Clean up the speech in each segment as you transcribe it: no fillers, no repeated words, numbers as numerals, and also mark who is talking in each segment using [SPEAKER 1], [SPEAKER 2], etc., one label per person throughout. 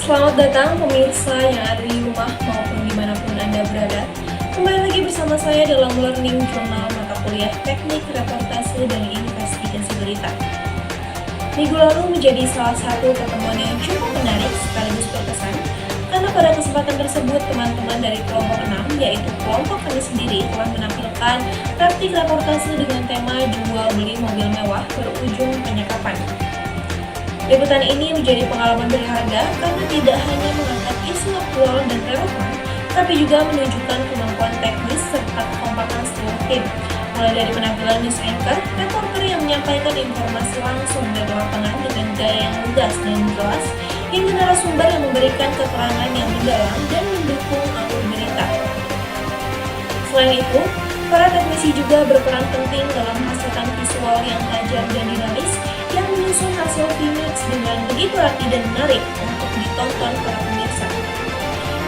[SPEAKER 1] Selamat datang pemirsa yang ada di rumah maupun dimanapun Anda berada. Kembali lagi bersama saya dalam Learning Journal mata kuliah Teknik Reportase dan Investigasi Berita. Minggu lalu menjadi salah satu pertemuan yang cukup menarik sekaligus berkesan, karena pada kesempatan tersebut teman-teman dari kelompok 6, yaitu kelompok kami sendiri, telah menampilkan praktik reportase dengan tema jual beli mobil mewah berujung penyekapan. Liputan ini menjadi pengalaman berharga karena tidak hanya mengangkat isu aktual dan relevan, tapi juga menunjukkan kemampuan teknis serta kekompakan seluruh tim, mulai dari penampilan news anchor, reporter yang menyampaikan informasi langsung dari lapangan dengan gaya yang lugas dan jelas, hingga narasumber yang memberikan keterangan yang mendalam dan mendukung alur berita. Selain itu, para teknisi juga berperan penting dalam menghasilkan visual yang tajam dan dinamis yang menyusun hasil Phoenix dengan begitu rapi dan menarik untuk ditonton para pemirsa.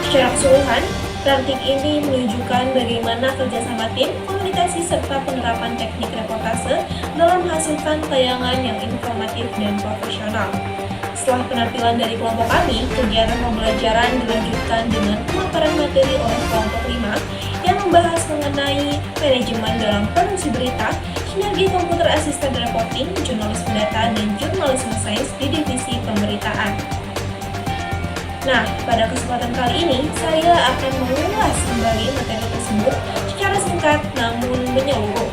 [SPEAKER 1] Secara keseluruhan, praktik ini menunjukkan bagaimana kerjasama tim, komunikasi, serta penerapan teknik reportase dalam menghasilkan tayangan yang informatif dan profesional. Setelah penampilan dari kelompok kami, kegiatan pembelajaran dilanjutkan dengan pemaparan materi oleh kelompok 5 yang membahas mengenai manajemen dalam produksi berita, sinergi komputer asisten reporting, jurnalisme data, dan jurnalisme sains di divisi pemberitaan. Nah, pada kesempatan kali ini, saya akan mengulas kembali materi tersebut secara singkat namun menyeluruh.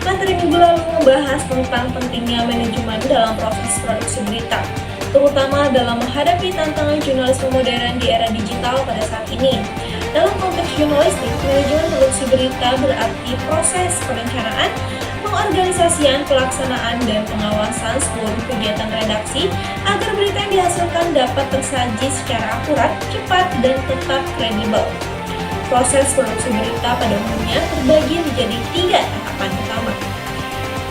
[SPEAKER 1] Materi minggu lalu membahas tentang pentingnya manajemen dalam proses produksi berita, terutama dalam menghadapi tantangan jurnalisme modern di era digital pada saat ini. Dalam konteks jurnalistik, manajemen produksi berita berarti proses perencanaan, pengorganisasian, pelaksanaan, dan pengawasan seluruh kegiatan redaksi agar berita yang dihasilkan dapat tersaji secara akurat, cepat, dan tetap kredibel. Proses produksi berita pada umumnya terbagi menjadi 3 tahapan utama.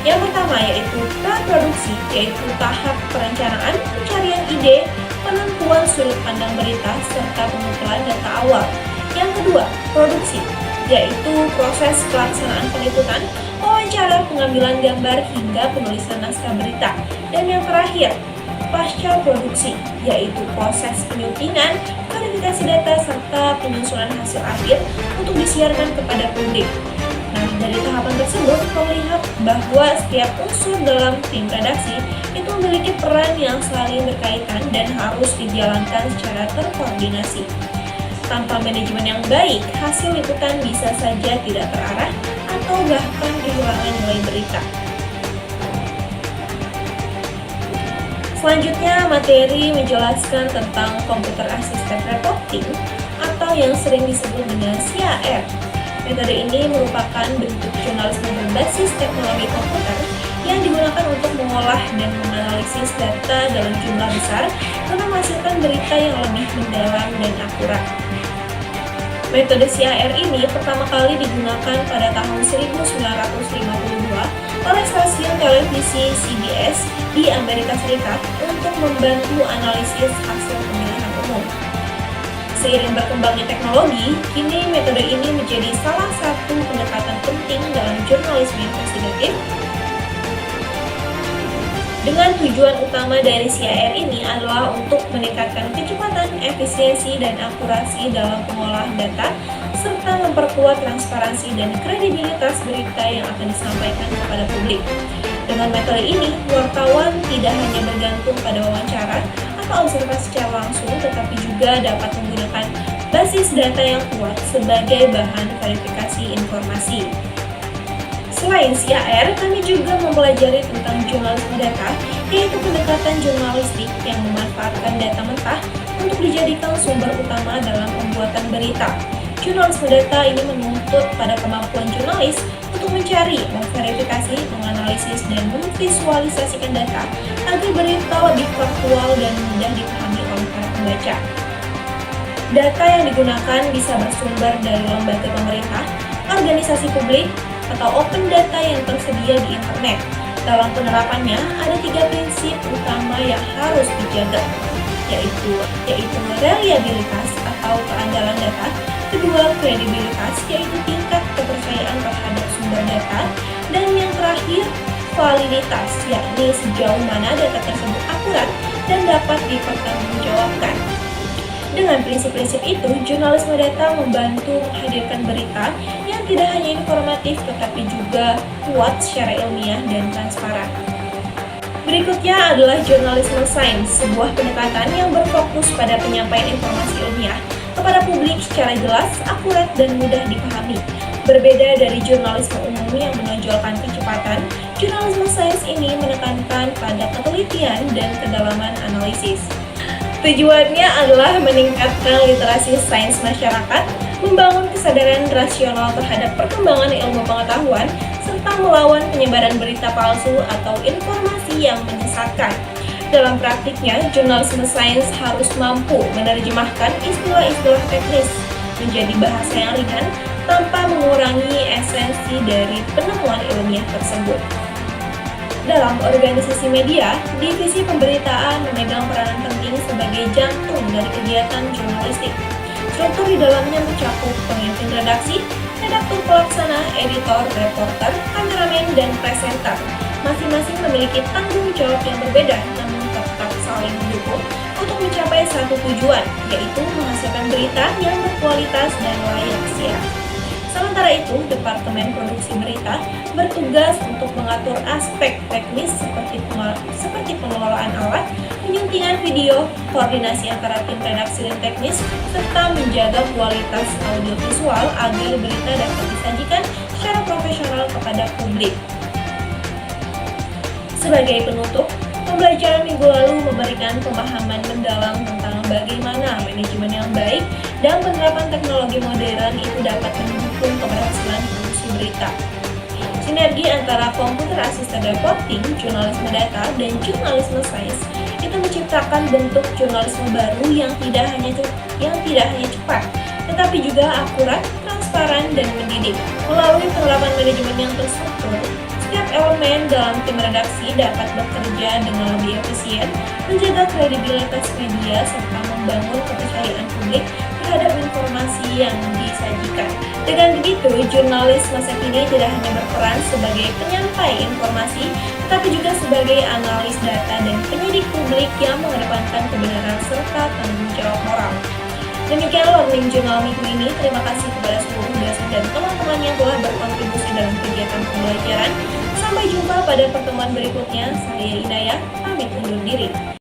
[SPEAKER 1] Yang pertama yaitu praproduksi, yaitu tahap perencanaan, pencarian ide, penentuan sudut pandang berita, serta pengumpulan data awal. Yang kedua, produksi, yaitu proses pelaksanaan peliputan, wawancara, pengambilan gambar, hingga penulisan naskah berita. Dan yang terakhir, pasca produksi, yaitu proses penyuntingan, verifikasi data, serta penyusunan hasil akhir untuk disiarkan kepada publik. Nah, dari tahapan tersebut, kita melihat bahwa setiap unsur dalam tim redaksi itu memiliki peran yang saling berkaitan dan harus dijalankan secara terkoordinasi. Tanpa manajemen yang baik, hasil liputan bisa saja tidak terarah atau bahkan kehilangan nilai berita. Selanjutnya, materi menjelaskan tentang komputer assisted reporting atau yang sering disebut dengan CAR. Metode ini merupakan bentuk jurnalisme berbasis teknologi komputer yang digunakan untuk mengolah dan menganalisis data dalam jumlah besar untuk menghasilkan berita yang lebih mendalam dan akurat. Metode CAR ini pertama kali digunakan pada tahun 1952 oleh stasiun televisi CBS di Amerika Serikat untuk membantu analisis hasil pemilihan umum. Seiring berkembangnya teknologi, kini metode ini menjadi salah satu pendekatan penting dalam jurnalisme investigatif. Dengan tujuan utama dari CAR ini adalah untuk meningkatkan kecepatan, efisiensi, dan akurasi dalam pengolahan data, serta memperkuat transparansi dan kredibilitas berita yang akan disampaikan kepada publik. Dengan metode ini, wartawan tidak hanya bergantung pada wawancara atau observasi secara langsung, tetapi juga dapat menggunakan basis data yang kuat sebagai bahan verifikasi informasi. Selain CAR, kami juga mempelajari tentang jurnalisme data, yaitu pendekatan jurnalistik yang memanfaatkan data mentah untuk dijadikan sumber utama dalam pembuatan berita. Jurnalisme data ini menuntut pada kemampuan jurnalis untuk mencari, memverifikasi, menganalisis, dan memvisualisasikan data agar berita lebih faktual dan mudah dipahami oleh para pembaca. Data yang digunakan bisa bersumber dari lembaga pemerintah, organisasi publik, atau open data yang tersedia di internet. Dalam penerapannya, ada 3 prinsip utama yang harus dijaga, yaitu reliabilitas atau keandalan data, kedua kredibilitas, yaitu tingkat kepercayaan terhadap sumber data, dan yang terakhir validitas, yakni sejauh mana data tersebut akurat dan dapat dipertanggungjawabkan. Dengan prinsip-prinsip itu, jurnalisme data membantu menghadirkan berita yang tidak hanya informatif tetapi juga kuat secara ilmiah dan transparan. Berikutnya adalah jurnalisme sains, sebuah pendekatan yang berfokus pada penyampaian informasi ilmiah kepada publik secara jelas, akurat, dan mudah dipahami. Berbeda dari jurnalisme umum yang menonjolkan kecepatan, jurnalisme sains ini menekankan pada ketelitian dan kedalaman analisis. Tujuannya adalah meningkatkan literasi sains masyarakat, membangun kesadaran rasional terhadap perkembangan ilmu pengetahuan, serta melawan penyebaran berita palsu atau informasi yang menyesatkan. Dalam praktiknya, jurnalisme sains harus mampu menerjemahkan istilah-istilah teknis menjadi bahasa yang ringan tanpa mengurangi esensi dari penemuan ilmiah tersebut. Dalam organisasi media, divisi pemberitaan memegang peranan penting sebagai jantung dari kegiatan jurnalistik. Struktur di dalamnya mencakup pemimpin redaksi, redaktur pelaksana, editor, reporter, kameramen, dan presenter. Masing-masing memiliki tanggung jawab yang berbeda, namun tetap saling mendukung untuk mencapai satu tujuan, yaitu menghasilkan berita yang berkualitas dan layak siar. Sementara itu, Departemen Produksi Berita bertugas untuk mengatur aspek teknis seperti pengelolaan alat, penyuntingan video, koordinasi antara tim redaksi dan teknis, serta menjaga kualitas audiovisual agar berita dapat disajikan secara profesional kepada publik. Sebagai penutup, pembelajaran minggu lalu memberikan pemahaman mendalam tentang bagaimana manajemen yang baik dan penerapan teknologi modern itu dapat mendukung keberhasilan produksi berita. Sinergi antara computer assisted reporting, jurnalisme data, dan jurnalisme sains itu menciptakan bentuk jurnalisme baru yang tidak hanya cepat, tetapi juga akurat, transparan, dan mendidik. Melalui penerapan manajemen yang terstruktur, setiap elemen dalam tim redaksi dapat bekerja dengan lebih efisien, menjaga kredibilitas media, serta membangun kepercayaan publik terhadap informasi yang disajikan. Dengan begitu, jurnalis masa kini tidak hanya berperan sebagai penyampai informasi, tetapi juga sebagai analis data dan penyidik publik yang mengedepankan kebenaran serta tanggung jawab moral. Demikian Learning Journal minggu ini. Terima kasih kepada seluruh dosen dan teman-teman yang telah berkontribusi dalam kegiatan pembelajaran. Sampai jumpa pada pertemuan berikutnya. Saya Inaya, pamit undur diri.